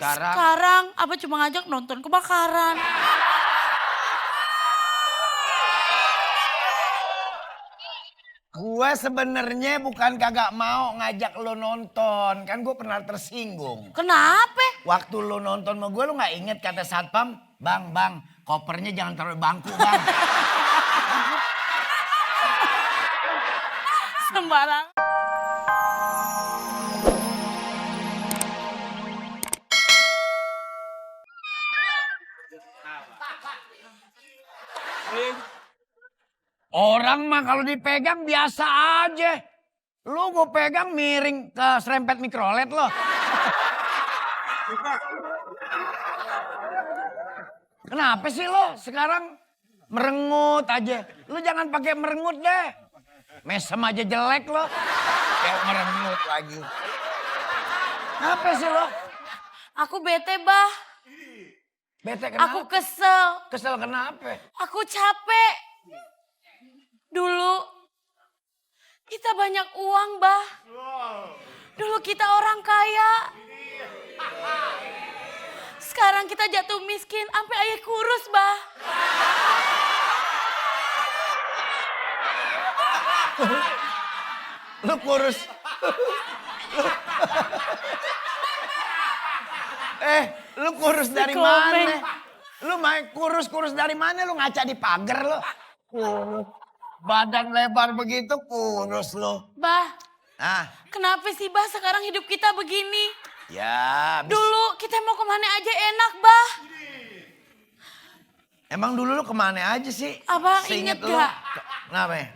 Sekarang Abah cuma ngajak nonton kebakaran. Gue sebenarnya bukan kagak mau ngajak lo nonton. Kan gue pernah tersinggung. Kenapa? Waktu lo nonton sama gue lo gak inget kata satpam. Bang, kopernya jangan taruh di bangku bang. Sembarang. Orang mah kalau dipegang biasa aja. Lu gue pegang miring ke serempet mikrolet lo. Kenapa sih lo sekarang merengut aja? Lu jangan pakai merengut deh. Mesem aja jelek lo. Kayak merengut lagi. Kenapa sih lo? Aku bete, Bah. Bete kenapa? Aku kesel. Kesel kenapa? Aku capek. Dulu kita banyak uang, Bah. Dulu kita orang kaya. Sekarang kita jatuh miskin, sampai ayah kurus, Bah. Lu kurus. Lu kurus dari mana? Lu main kurus dari mana? Lu ngaca di pagar lo. Badan lebar begitu kurus lo. Bah, Ah, kenapa sih, Bah, sekarang hidup kita begini? ya. Dulu kita mau kemana aja enak, Bah. Emang dulu lu kemana aja sih? Abah Seinget inget lu. gak? Kenapa ya?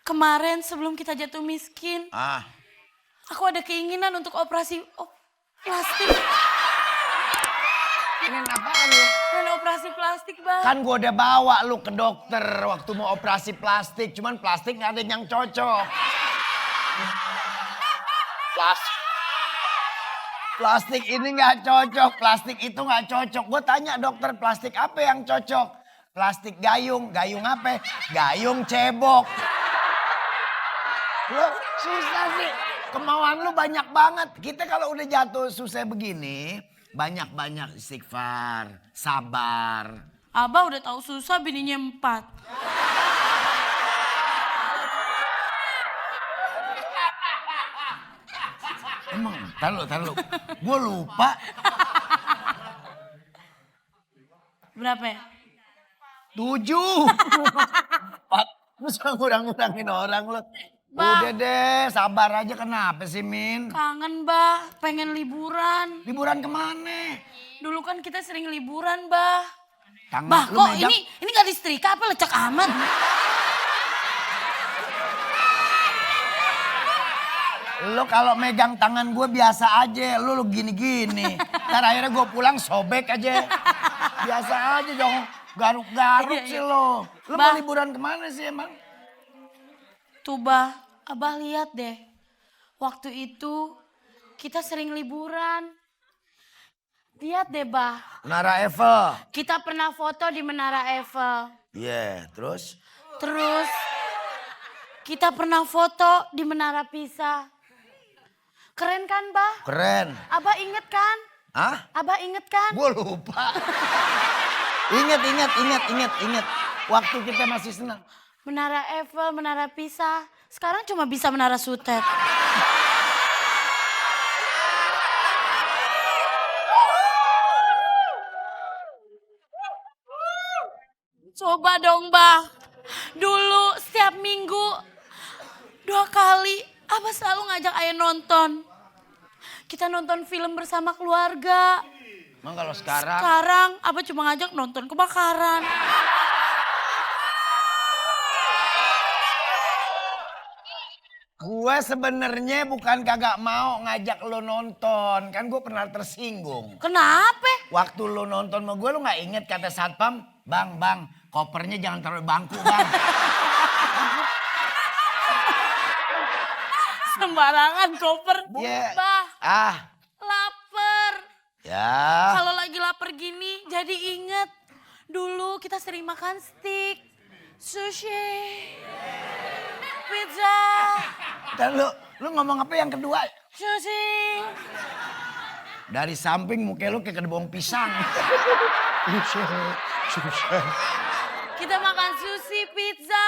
Kemarin sebelum kita jatuh miskin, aku ada keinginan untuk operasi plastik. Ini apaan lu? Dan operasi plastik, Bah. Kan gua udah bawa lu ke dokter waktu mau operasi plastik. Cuman plastik gak ada yang cocok. Plastik ini gak cocok, plastik itu gak cocok. Gue tanya dokter plastik apa yang cocok? Plastik gayung, gayung apa? Gayung cebok. Lu susah sih, kemauan lu banyak banget. Kita kalau udah jatuh susah begini, banyak-banyak istighfar, sabar. Abah udah tahu susah bininya 4. Emang, taruh. Gue lupa. Berapa ya? 7. Lu suka ngurang-ngurangin orang lo. Bang. Udah deh, sabar aja. Kenapa sih, Min? Kangen, Bah. Pengen liburan. Liburan kemana? Dulu kan kita sering liburan, Bah. Tangan Bah, lu kok megang. ini gak disetrika apa lecek amat? Lu kalau megang tangan gue biasa aja. Lu gini-gini. Ntar akhirnya gue pulang sobek aja. Biasa aja dong. Garuk-garuk Iya. sih lo. Lu Bah. mau liburan kemana sih emang? Tuh, Bah. Abah lihat deh. Waktu itu kita sering liburan. Lihat deh, Bah. Menara Eiffel. Kita pernah foto di Menara Eiffel. Iya, terus? Terus kita pernah foto di Menara Pisa. Keren kan, Bah? Keren. Abah inget kan? Hah? Abah inget kan? Gue lupa. Ingat. Waktu kita masih senang. Menara Eiffel, Menara Pisa. Sekarang cuma bisa Menara Sutet. Coba dong, Bah. Dulu setiap minggu 2 kali Abah selalu ngajak ayah nonton. Kita nonton film bersama keluarga. Emang kalau sekarang? Sekarang Abah cuma ngajak nonton kebakaran. Gue sebenarnya bukan kagak mau ngajak lo nonton. Kan gue pernah tersinggung. Kenapa? Waktu lo nonton sama gue lo gak inget kata satpam. Bang, kopernya jangan taruh di bangku bang. Sembarangan koper. Iya. Bah, lapar. Ya. Kalau lagi lapar gini jadi inget. Dulu kita sering makan steak, sushi, pizza. Dan lu ngomong apa yang kedua? Sushi. Dari samping muka lu kayak kedebong pisang. Kita makan sushi, pizza.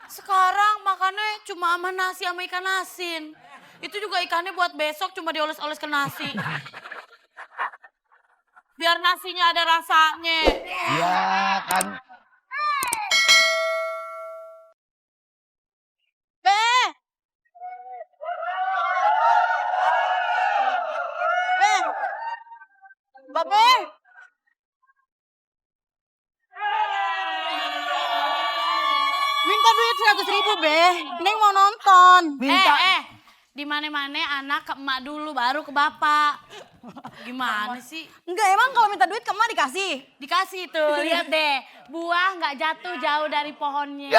Sekarang makannya cuma sama nasi sama ikan asin. Itu juga ikannya buat besok cuma dioles-oles ke nasi. Biar nasinya ada rasanya. Ya kan. Be! Be! Babe! Minta duit 100.000, Be. Neng mau nonton. Minta. Di mana-mana anak ke emak dulu baru ke bapak. Gimana sih? Enggak, emang kalau minta duit ke emak dikasih? Dikasih tuh, lihat deh. Buah nggak jatuh jauh dari pohonnya.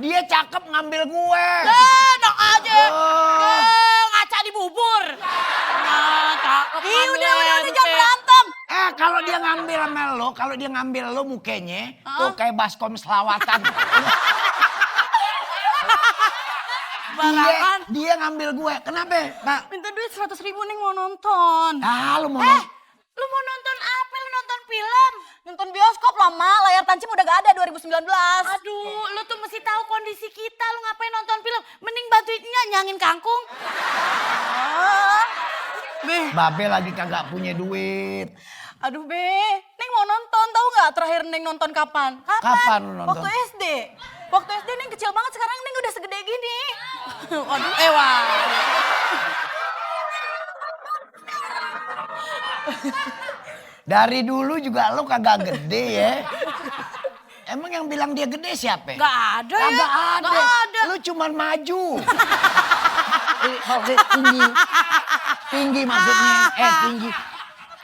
Dia cakep ngambil gue. Enak aja. Oh. Ngaca di bubur. Nah, cakep. Ih, udah jangan berantem. Kalau dia ngambil sama lo, kalau dia ngambil lo mukanya, tuh kayak baskom selawatan. Dia ngambil gue. Kenapa, Pak? Minta duit 100.000 Neng mau nonton. Lu mau Lu mau nonton apa? Lu nonton film? Nonton bioskop lama, layar tancap udah gak ada 2019. Aduh, lu tuh mesti tahu kondisi kita. Lu ngapain nonton film? Mending bantuin nyangin kangkung. Babe lagi kagak punya duit. Aduh Be, Neng mau nonton, tahu nggak terakhir Neng nonton kapan? Kapan lu nonton? Waktu SD. Waktu SD Neng kecil banget, sekarang Neng udah segede gini. Aduh, wah. Dari dulu juga lu kagak gede ya. Emang yang bilang dia gede siapa? Gak ada ya. Kagak ada. Gak ada. Lu cuman maju. Tinggi. Tinggi maksudnya. Tinggi.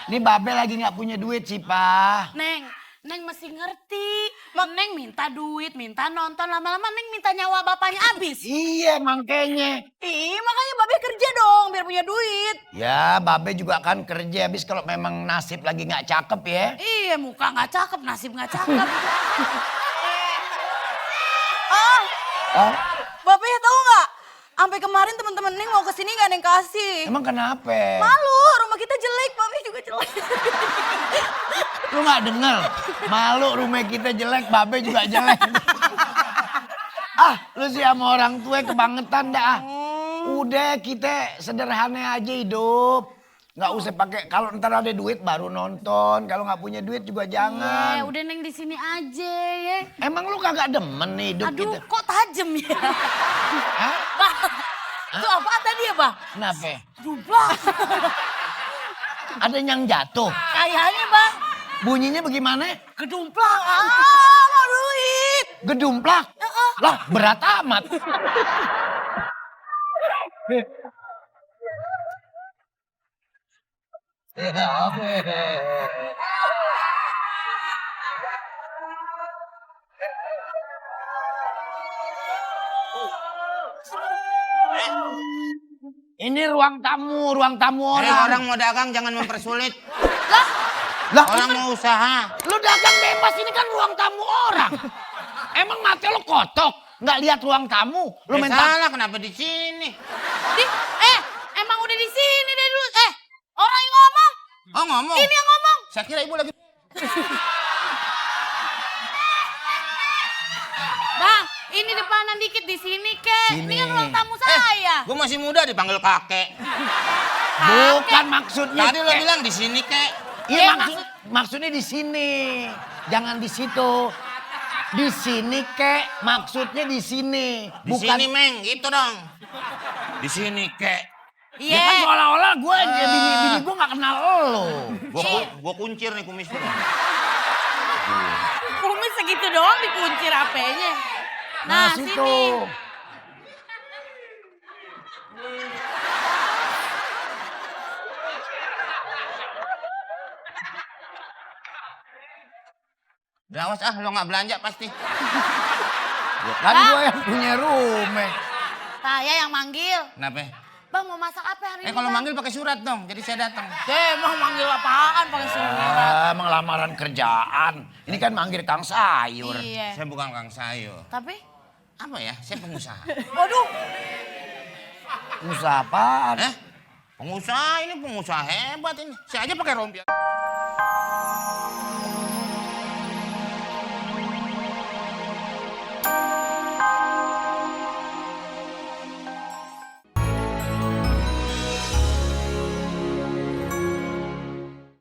Ini Babe lagi gak punya duit sih, Pak. Neng mesti ngerti. Neng minta duit, minta nonton. Lama-lama Neng minta nyawa bapaknya habis. Iya, makanya. Ih, makanya Babe kerja dong biar punya duit. Ya, Babe juga kan kerja. Habis kalau memang nasib lagi gak cakep ya. Iya, muka gak cakep, nasib gak cakep. Babe tahu nggak? Sampai kemarin teman-teman Neng mau kesini nggak Neng kasih. Emang kenapa? Malu, rumah kita jelek, Babe juga jelek. Lu gak denger? Malu rumah kita jelek, Babe juga jelek. Lu sih sama orang tua kebangetan dah. Udah kita sederhana aja hidup. Gak usah pakai, kalau ntar ada duit baru nonton. Kalau gak punya duit juga jangan. Udah Neng di sini aja ya. Emang lu kagak demen nih hidup Aduh, kita? kok tajem ya? Hah? Bah, itu apa tadi ya, Bah? Kenapa? Jumlah. Ada yang jatuh? Kayaknya, Bang. Bunyinya bagaimana? Gedumplak. Mau duit. Gedumplak? Lah berat amat. Ini ruang tamu orang. Orang mau dagang jangan mempersulit. Lah, Orang mau usaha. lu dagang bebas, ini kan ruang tamu orang. Emang mata lu kotok? Nggak lihat ruang tamu? Lu main tamu? Salah kenapa di sini? Emang udah di sini deh dulu. Orang yang ngomong. Oh ngomong. Ini yang ngomong. Saya kira ibu lagi. Bang, ini depanan dikit di sini, Kek. Ini kan Sini. ruang tamu saya. Gue masih muda dipanggil kakek. Bukan maksudnya. Tadi lo bilang di sini kek. Iya maksudnya di sini. Jangan di situ. Di sini kek, maksudnya di sini. Di sini meng, gitu dong. Di sini kek. Ya kan seolah-olah gue, bini gue gak kenal lo. Gue kuncir nih kumis lu. Kumis segitu doang dikunci rapenya. Nah, situ. sini. Udah awas lo gak belanja pasti. Ya kan gue yang punya rumah. Saya yang manggil. Kenapa? Bang mau masak apa hari ini? Kalau Bang? manggil pakai surat dong, jadi saya datang. Emang manggil apaan pakai surat? Emang lamaran kerjaan. Ini kan manggil Kang Sayur. Iya. Saya bukan kang sayur. Tapi apa ya? Saya pengusaha. Waduh, Usaha apaan? Pengusaha ini pengusaha hebat ini. Saya aja pakai rompi.